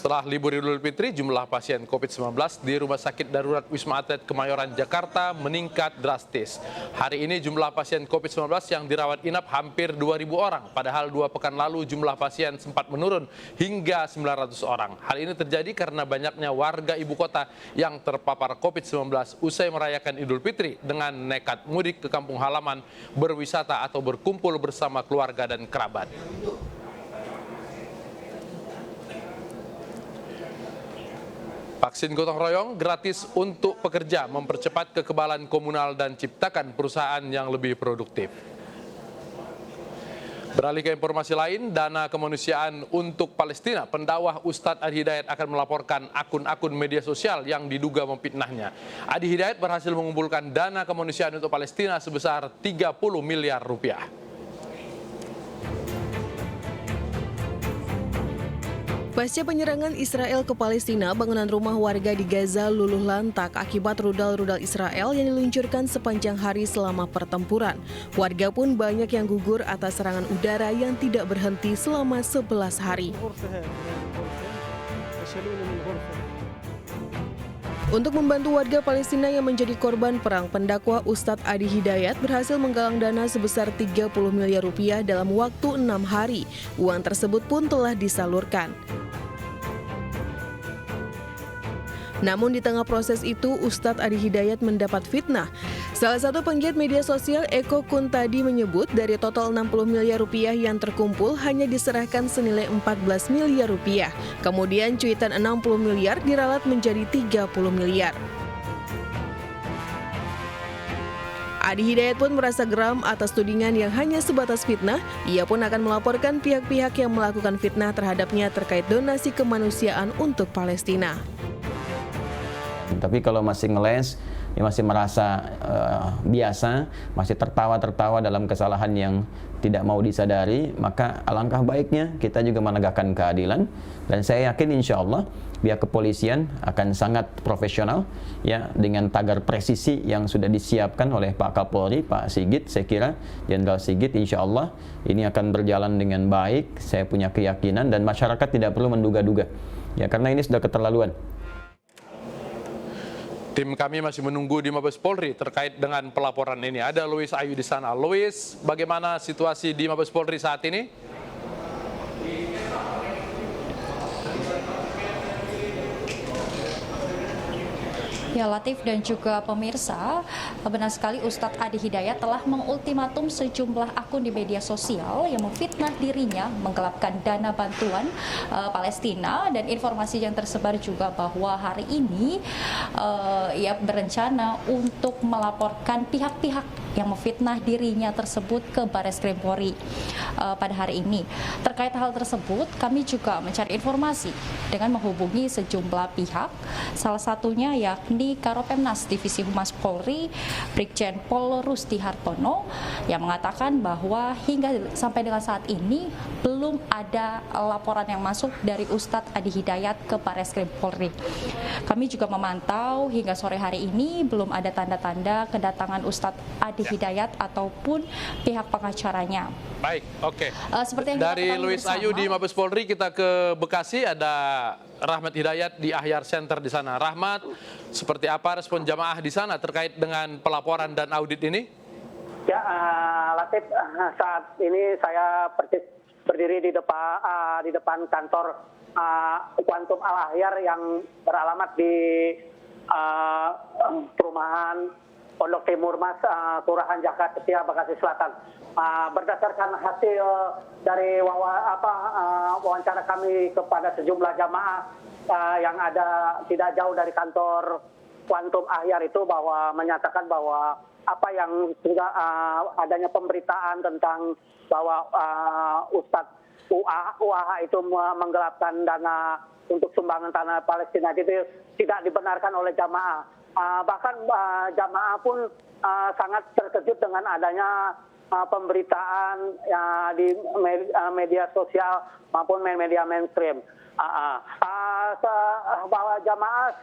Setelah libur Idul Fitri, jumlah pasien COVID-19 di Rumah Sakit Darurat Wisma Atlet Kemayoran, Jakarta meningkat drastis. Hari ini jumlah pasien COVID-19 yang dirawat inap hampir 2.000 orang, padahal 2 pekan lalu jumlah pasien sempat menurun hingga 900 orang. Hal ini terjadi karena banyaknya warga ibu kota yang terpapar COVID-19 usai merayakan Idul Fitri dengan nekat mudik ke kampung halaman, berwisata atau berkumpul bersama keluarga dan kerabat. Vaksin gotong royong gratis untuk pekerja, mempercepat kekebalan komunal dan ciptakan perusahaan yang lebih produktif. Beralih ke informasi lain, dana kemanusiaan untuk Palestina, pendakwah Ustadz Adi Hidayat akan melaporkan akun-akun media sosial yang diduga memfitnahnya. Adi Hidayat berhasil mengumpulkan dana kemanusiaan untuk Palestina sebesar 30 miliar rupiah. Pasca penyerangan Israel ke Palestina, bangunan rumah warga di Gaza luluh lantak akibat rudal-rudal Israel yang diluncurkan sepanjang hari selama pertempuran. Warga pun banyak yang gugur atas serangan udara yang tidak berhenti selama 11 hari. Untuk membantu warga Palestina yang menjadi korban perang, pendakwah Ustadz Adi Hidayat berhasil menggalang dana sebesar 30 miliar rupiah dalam waktu 6 hari. Uang tersebut pun telah disalurkan. Namun di tengah proses itu, Ustadz Adi Hidayat mendapat fitnah. Salah satu penggiat media sosial, Eko Kuntadi, menyebut dari total 60 miliar rupiah yang terkumpul hanya diserahkan senilai 14 miliar rupiah. Kemudian cuitan 60 miliar diralat menjadi 30 miliar. Adi Hidayat pun merasa geram atas tudingan yang hanya sebatas fitnah. Ia pun akan melaporkan pihak-pihak yang melakukan fitnah terhadapnya terkait donasi kemanusiaan untuk Palestina. Tapi kalau masih ngeles, ya masih merasa biasa, masih tertawa-tertawa dalam kesalahan yang tidak mau disadari, maka alangkah baiknya kita juga menegakkan keadilan. Dan saya yakin insya Allah pihak kepolisian akan sangat profesional ya, dengan tagar presisi yang sudah disiapkan oleh Pak Kapolri, Pak Sigit. Saya kira Jenderal Sigit, insya Allah ini akan berjalan dengan baik. Saya punya keyakinan dan masyarakat tidak perlu menduga-duga ya, karena ini sudah keterlaluan. Tim kami masih menunggu di Mabes Polri terkait dengan pelaporan ini. Ada Louis Ayu di sana. Louis, bagaimana situasi di Mabes Polri saat ini? Ya, Latif dan juga pemirsa, benar sekali Ustadz Adi Hidayat telah mengultimatum sejumlah akun di media sosial yang memfitnah dirinya menggelapkan dana bantuan Palestina, dan informasi yang tersebar juga bahwa hari ini ia berencana untuk melaporkan pihak-pihak yang memfitnah dirinya tersebut ke Bareskrim Polri pada hari ini. Terkait hal tersebut, kami juga mencari informasi dengan menghubungi sejumlah pihak, salah satunya yakni Karopemnas Divisi Humas Polri, Brigjen Pol Rusdi Hartono, yang mengatakan bahwa hingga sampai dengan saat ini belum ada laporan yang masuk dari Ustadz Adi Hidayat ke Bareskrim Polri. Kami juga memantau hingga sore hari ini belum ada tanda-tanda kedatangan Ustadz Adi Hidayat ataupun pihak pengacaranya. Baik, oke. Seperti yang dari Louis Ayu di Mabes Polri, kita ke Bekasi, ada Rahmat Hidayat di Ahyar Center di sana. Rahmat, seperti apa respon jamaah di sana terkait dengan pelaporan dan audit ini? Ya, Latif, saat ini saya persis berdiri di depan kantor Kuantum Al Ahyar yang beralamat di perumahan Pondok Timur Mas, Kelurahan Jakarta Setia, Bekasi Selatan. Berdasarkan hasil dari wawancara kami kepada sejumlah jamaah yang ada tidak jauh dari kantor Kuantum Ahyar itu, bahwa menyatakan bahwa apa yang sudah adanya pemberitaan tentang bahwa Ustadz UAH itu menggelapkan dana untuk sumbangan tanah Palestina itu tidak dibenarkan oleh jamaah. Bahkan jamaah pun sangat terkejut dengan adanya pemberitaan di media sosial maupun media mainstream. Bahwa jamaah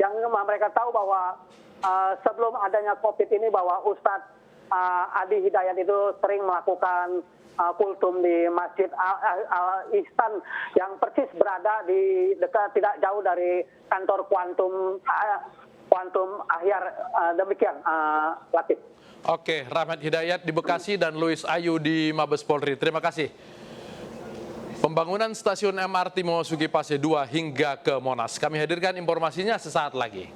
yang mereka tahu bahwa sebelum adanya COVID ini, bahwa Ustadz Adi Hidayat itu sering melakukan kultum di Masjid Al-Ihsan yang persis berada di dekat tidak jauh dari kantor Kuantum Ahyar. Demikian, Latif. Oke, Rahmat Hidayat di Bekasi dan Louis Ayu di Mabes Polri. Terima kasih. Pembangunan stasiun MRT memasuki fase 2 hingga ke Monas. Kami hadirkan informasinya sesaat lagi.